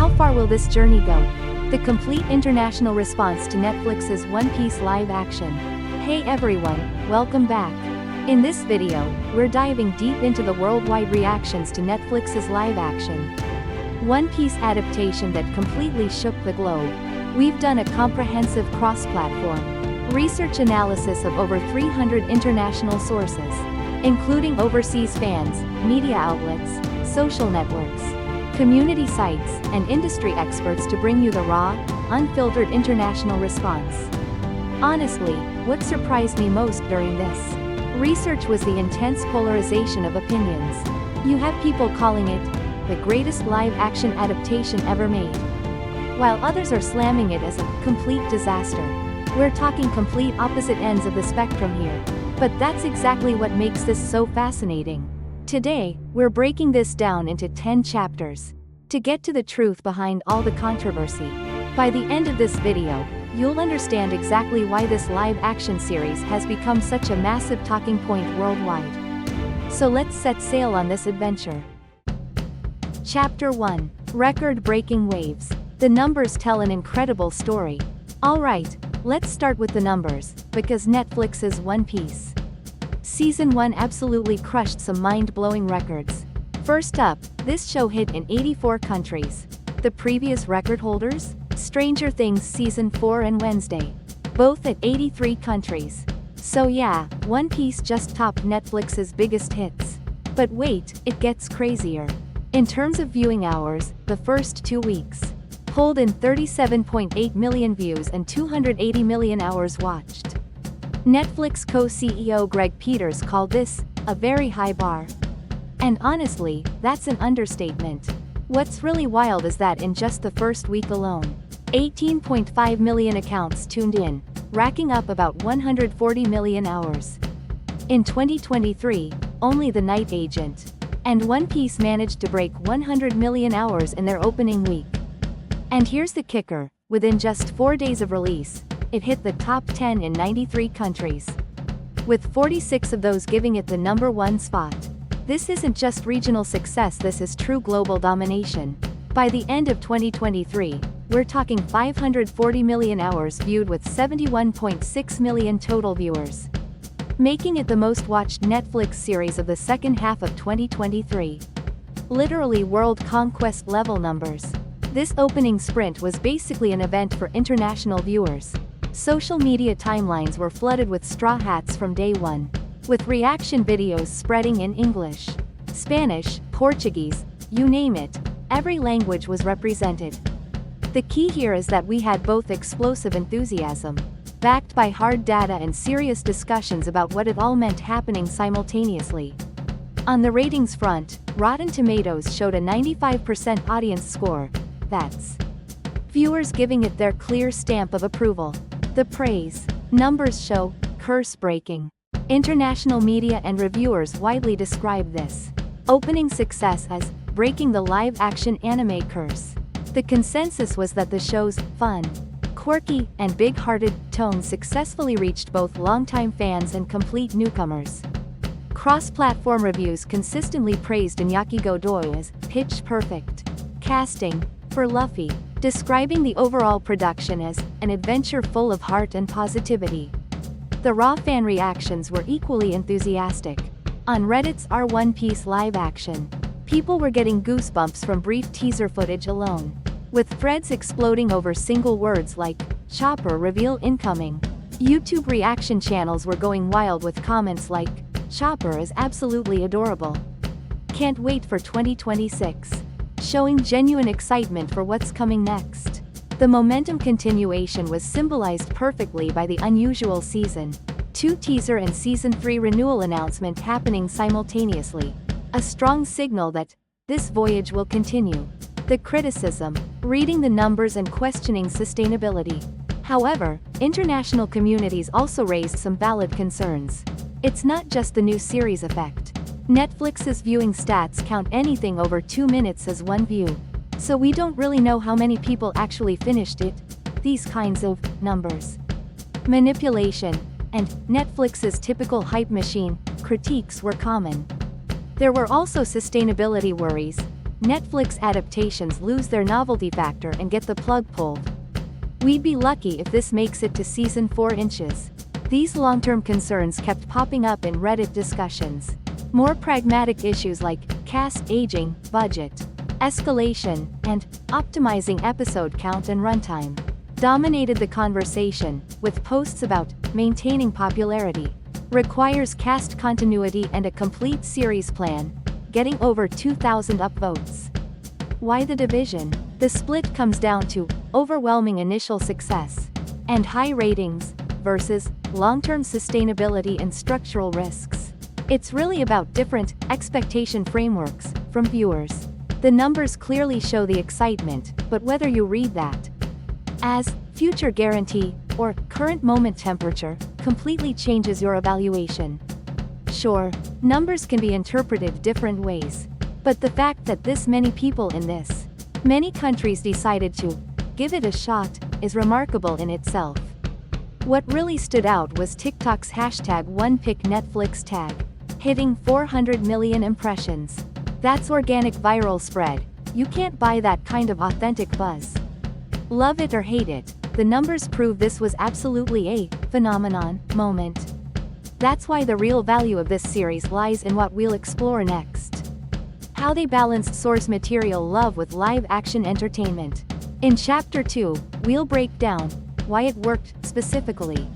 how far will this journey go? The complete international response to Netflix's One Piece live action. Hey everyone, welcome back. In this video, we're diving deep into the worldwide reactions to Netflix's live action One Piece adaptation that completely shook the globe. We've done a comprehensive cross-platform research analysis of over 300 international sources, including overseas fans, media outlets, social networks, community sites, and industry experts to bring you the raw, unfiltered international response. Honestly, what surprised me most during this research was the intense polarization of opinions. You have people calling it the greatest live-action adaptation ever made, while others are slamming it as a complete disaster. We're talking complete opposite ends of the spectrum here, but that's exactly what makes this so fascinating. Today, we're breaking this down into 10 chapters to get to the truth behind all the controversy. By the end of this video, you'll understand exactly why this live-action series has become such a massive talking point worldwide. So let's set sail on this adventure. Chapter 1. Record-breaking waves. The numbers tell an incredible story. Alright, let's start with the numbers, because Netflix's One Piece Season 1 absolutely crushed some mind-blowing records. First up, this show hit in 84 countries. The previous record holders? Stranger Things Season 4 and Wednesday, both at 83 countries. So yeah, One Piece just topped Netflix's biggest hits. But wait, it gets crazier. In terms of viewing hours, the first 2 weeks pulled in 37.8 million views and 280 million hours watched. Netflix co-CEO Greg Peters called this a very high bar. And honestly, that's an understatement. What's really wild is that in just the first week alone, 18.5 million accounts tuned in, racking up about 140 million hours. In 2023, only The Night Agent and One Piece managed to break 100 million hours in their opening week. And here's the kicker, within just 4 days of release, it hit the top 10 in 93 countries, with 46 of those giving it the #1 spot. This isn't just regional success, this is true global domination. By the end of 2023, we're talking 540 million hours viewed with 71.6 million total viewers, making it the most watched Netflix series of the second half of 2023. Literally world conquest level numbers. This opening sprint was basically an event for international viewers. Social media timelines were flooded with straw hats from day one, with reaction videos spreading in English, Spanish, Portuguese, you name it, every language was represented. The key here is that we had both explosive enthusiasm, backed by hard data, and serious discussions about what it all meant happening simultaneously. On the ratings front, Rotten Tomatoes showed a 95% audience score. That's viewers giving it their clear stamp of approval. The praise numbers show curse-breaking. International media and reviewers widely describe this opening success as breaking the live-action anime curse. The consensus was that the show's fun, quirky, and big-hearted tone successfully reached both longtime fans and complete newcomers. Cross-platform reviews consistently praised Iñaki Godoy as pitch perfect casting for Luffy, describing the overall production as an adventure full of heart and positivity. The raw fan reactions were equally enthusiastic. On Reddit's r One Piece live action, people were getting goosebumps from brief teaser footage alone, with threads exploding over single words like "Chopper reveal incoming." YouTube reaction channels were going wild with comments like "Chopper is absolutely adorable. Can't wait for 2026," showing genuine excitement for what's coming next. The momentum continuation was symbolized perfectly by the unusual Season 2 teaser and Season 3 renewal announcement happening simultaneously, a strong signal that this voyage will continue. The criticism, reading the numbers and questioning sustainability. However, international communities also raised some valid concerns. It's not just the new series effect. Netflix's viewing stats count anything over 2 minutes as one view, so we don't really know how many people actually finished it. These kinds of numbers, manipulation, and Netflix's typical hype machine critiques were common. There were also sustainability worries. Netflix adaptations lose their novelty factor and get the plug pulled. We'd be lucky if this makes it to season 4 inches. These long-term concerns kept popping up in Reddit discussions. More pragmatic issues like cast aging, budget, escalation, and optimizing episode count and runtime dominated the conversation, with posts about maintaining popularity requires cast continuity and a complete series plan, getting over 2,000 upvotes. Why the division? The split comes down to overwhelming initial success and high ratings versus long-term sustainability and structural risks. It's really about different expectation frameworks from viewers. The numbers clearly show the excitement, but whether you read that as future guarantee or current moment temperature completely changes your evaluation. Sure, numbers can be interpreted different ways, but the fact that this many people in this many countries decided to give it a shot is remarkable in itself. What really stood out was TikTok's #OnePickNetflix tag, hitting 400 million impressions. That's organic viral spread. You can't buy that kind of authentic buzz. Love it or hate it, the numbers prove this was absolutely a phenomenon moment. That's why the real value of this series lies in what we'll explore next. How they balanced source material love with live-action entertainment. In Chapter 2, we'll break down why it worked specifically.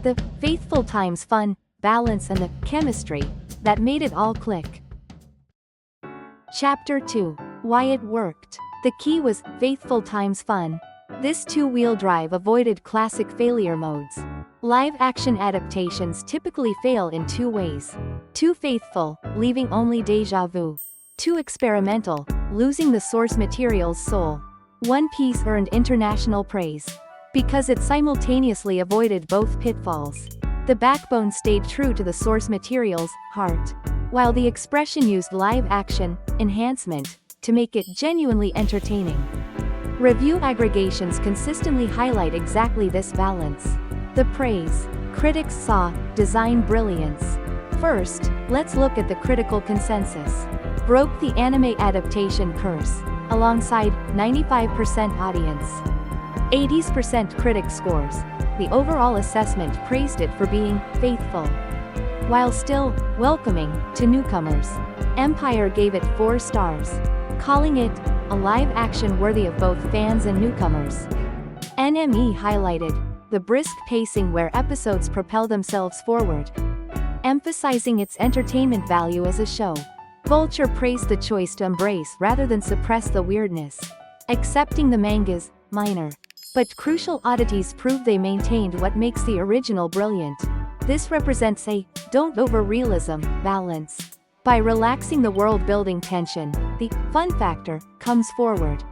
The faithful times fun, balance and the chemistry that made it all click. Chapter 2. Why it worked. The key was faithful times fun. This two-wheel drive avoided classic failure modes. Live-action adaptations typically fail in two ways. Too faithful, leaving only déjà vu. Too experimental, losing the source material's soul. One Piece earned international praise because it simultaneously avoided both pitfalls. The backbone stayed true to the source material's heart, while the expression used live-action enhancement to make it genuinely entertaining. Review aggregations consistently highlight exactly this balance. The praise critics saw design brilliance. First, let's look at the critical consensus. Broke the anime adaptation curse, alongside 95% audience. 80% critic scores. The overall assessment praised it for being faithful, while still welcoming to newcomers. Empire gave it 4 stars, calling it a live-action worthy of both fans and newcomers. NME highlighted the brisk pacing where episodes propel themselves forward, emphasizing its entertainment value as a show. Vulture praised the choice to embrace rather than suppress the weirdness, accepting the manga's minor but crucial oddities proved they maintained what makes the original brilliant. This represents a don't over-realism balance. By relaxing the world-building tension, the fun factor comes forward.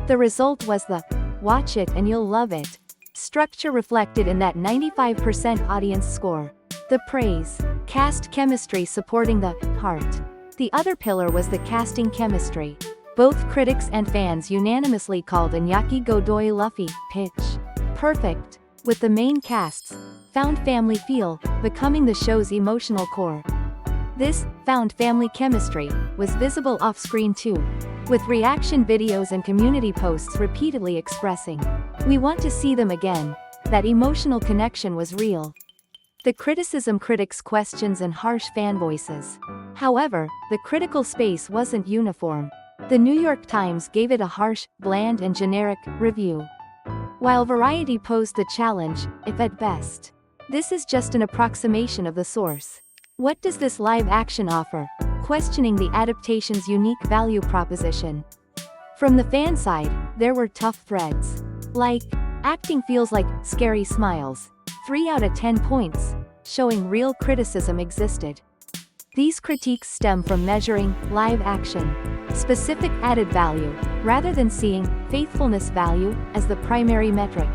The result was the watch it and you'll love it structure reflected in that 95% audience score. The praise cast chemistry supporting the heart. The other pillar was the casting chemistry. Both critics and fans unanimously called Iñaki Godoy Luffy pitch perfect, with the main cast's found family feel becoming the show's emotional core. This found family chemistry was visible off-screen too, with reaction videos and community posts repeatedly expressing, "We want to see them again." That emotional connection was real. The criticism critics' questions and harsh fan voices. However, the critical space wasn't uniform. The New York Times gave it a harsh, bland and generic review, while Variety posed the challenge, if at best. This is just an approximation of the source. What does this live action offer? Questioning the adaptation's unique value proposition. From the fan side, there were tough threads. Like, acting feels like scary smiles. 3 out of 10 points, showing real criticism existed. These critiques stem from measuring live action specific added value, rather than seeing faithfulness value as the primary metric.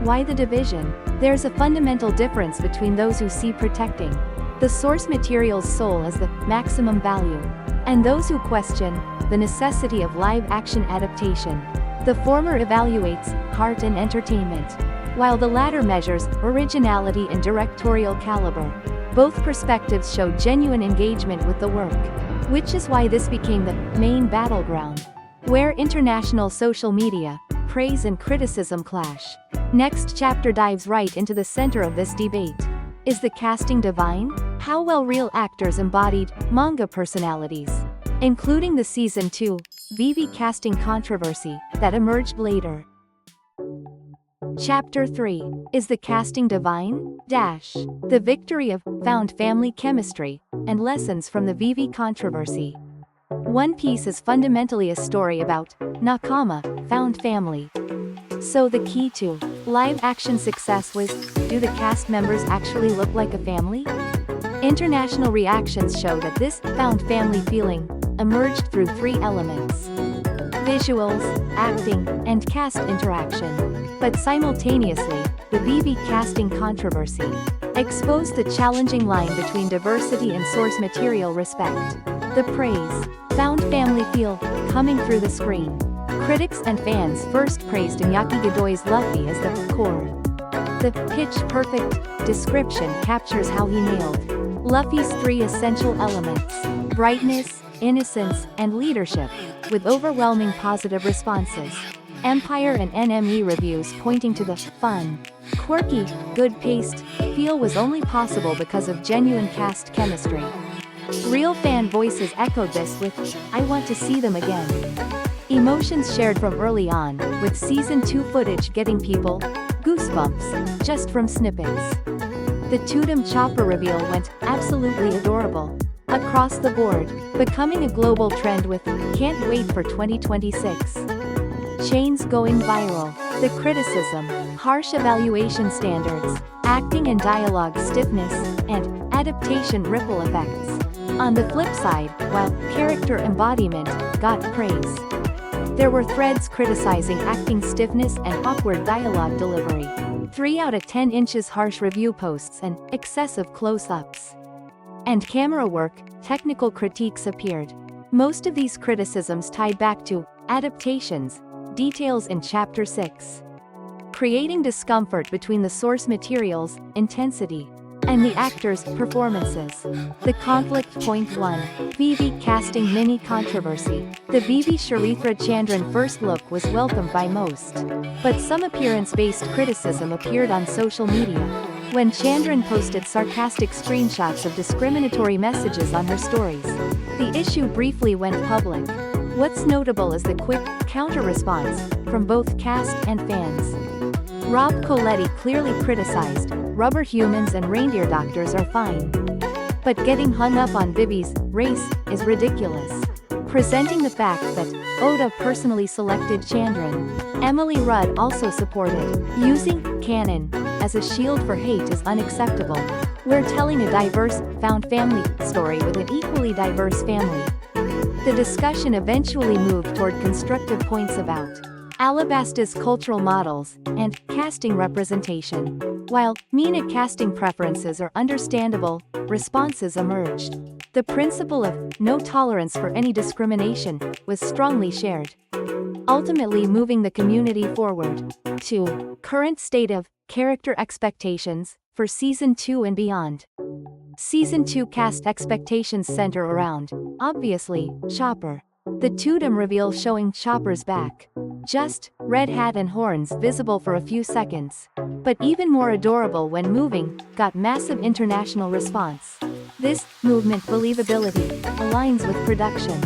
Why the division? There's a fundamental difference between those who see protecting the source material's soul as the maximum value, and those who question the necessity of live-action adaptation. The former evaluates heart and entertainment, while the latter measures originality and directorial caliber. Both perspectives show genuine engagement with the work. which is why this became the main battleground, where international social media, praise and criticism clash. Next chapter dives right into the center of this debate. Is the casting divine? How well real actors embodied manga personalities, including the Season 2 Vivi casting controversy that emerged later. Chapter 3. Is the casting divine? The victory of found family chemistry and lessons from the Vivi controversy. One Piece is fundamentally a story about nakama, found family. So the key to live-action success was, do the cast members actually look like a family? International reactions show that this found family feeling emerged through three elements: visuals, acting, and cast interaction. But simultaneously, the Vivi casting controversy exposed the challenging line between diversity and source material respect. The praise, found family feel, coming through the screen. Critics and fans first praised Iñaki Godoy's Luffy as the core. The pitch-perfect description captures how he nailed Luffy's three essential elements: brightness, innocence, and leadership, with overwhelming positive responses. Empire and NME reviews pointing to the fun, quirky, good-paced feel was only possible because of genuine cast chemistry. Real fan voices echoed this with, "I want to see them again." Emotions shared from early on, with Season 2 footage getting people goosebumps just from snippets. The Totem Chopper reveal went absolutely adorable across the board, becoming a global trend with "Can't wait for 2026." Chains going viral. The criticism, harsh evaluation standards, acting and dialogue stiffness, and adaptation ripple effects. On the flip side, while character embodiment got praise, there were threads criticizing acting stiffness and awkward dialogue delivery. 3 out of 10 inches harsh review posts and excessive close-ups and camera work, technical critiques appeared. Most of these criticisms tied back to adaptations, details in Chapter 6, creating discomfort between the source material's intensity and the actors' performances. The conflict. Point 1. Vivi casting mini controversy. The Vivi Sharithra Chandran first look was welcomed by most, but some appearance-based criticism appeared on social media when Chandran posted sarcastic screenshots of discriminatory messages on her stories. The issue briefly went public. What's notable is the quick counter-response from both cast and fans. Rob Coletti clearly criticized, "Rubber humans and reindeer doctors are fine, but getting hung up on Vivi's race is ridiculous." Presenting the fact that Oda personally selected Chandran. Emily Rudd also supported, "Using canon as a shield for hate is unacceptable. We're telling a diverse, found family story with an equally diverse family." The discussion eventually moved toward constructive points about Alabasta's cultural models and casting representation. While MENA casting preferences are understandable, responses emerged. The principle of no tolerance for any discrimination was strongly shared, ultimately moving the community forward. 2. Current state of character expectations for Season 2 and beyond. Season 2 cast expectations center around, obviously, Chopper. The Totem reveal showing Chopper's back. Just red hat and horns visible for a few seconds. But even more adorable when moving, got massive international response. This movement believability aligns with production.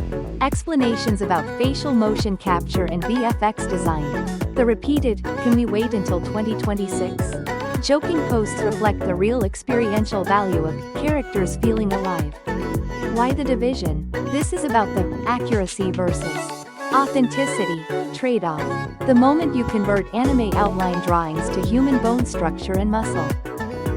Explanations about facial motion capture and VFX design. The repeated, "Can we wait until 2026?" joking posts reflect the real experiential value of characters feeling alive. Why the division? This is about the accuracy versus authenticity trade-off. The moment you convert anime outline drawings to human bone structure and muscle,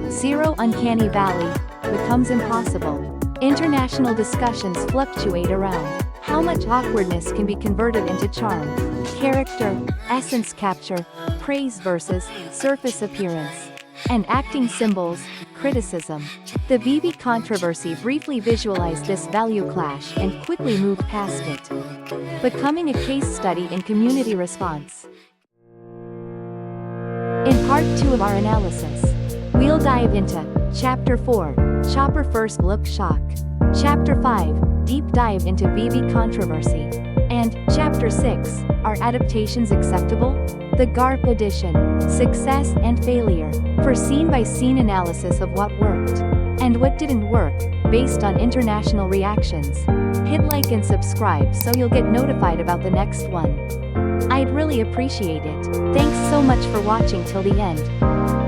zero uncanny valley becomes impossible. International discussions fluctuate around how much awkwardness can be converted into charm, character, essence capture, praise versus surface appearance, and acting symbols, criticism. The Vivi controversy briefly visualized this value clash and quickly moved past it, becoming a case study in community response. In part 2 of our analysis, we'll dive into Chapter 4, Chopper First Look Shock. Chapter 5, deep dive into VV controversy. And, Chapter 6, Are Adaptations Acceptable? The GARP edition, Success and Failure, for scene-by-scene analysis of what worked and what didn't work, based on international reactions. Hit like and subscribe so you'll get notified about the next one. I'd really appreciate it. Thanks so much for watching till the end.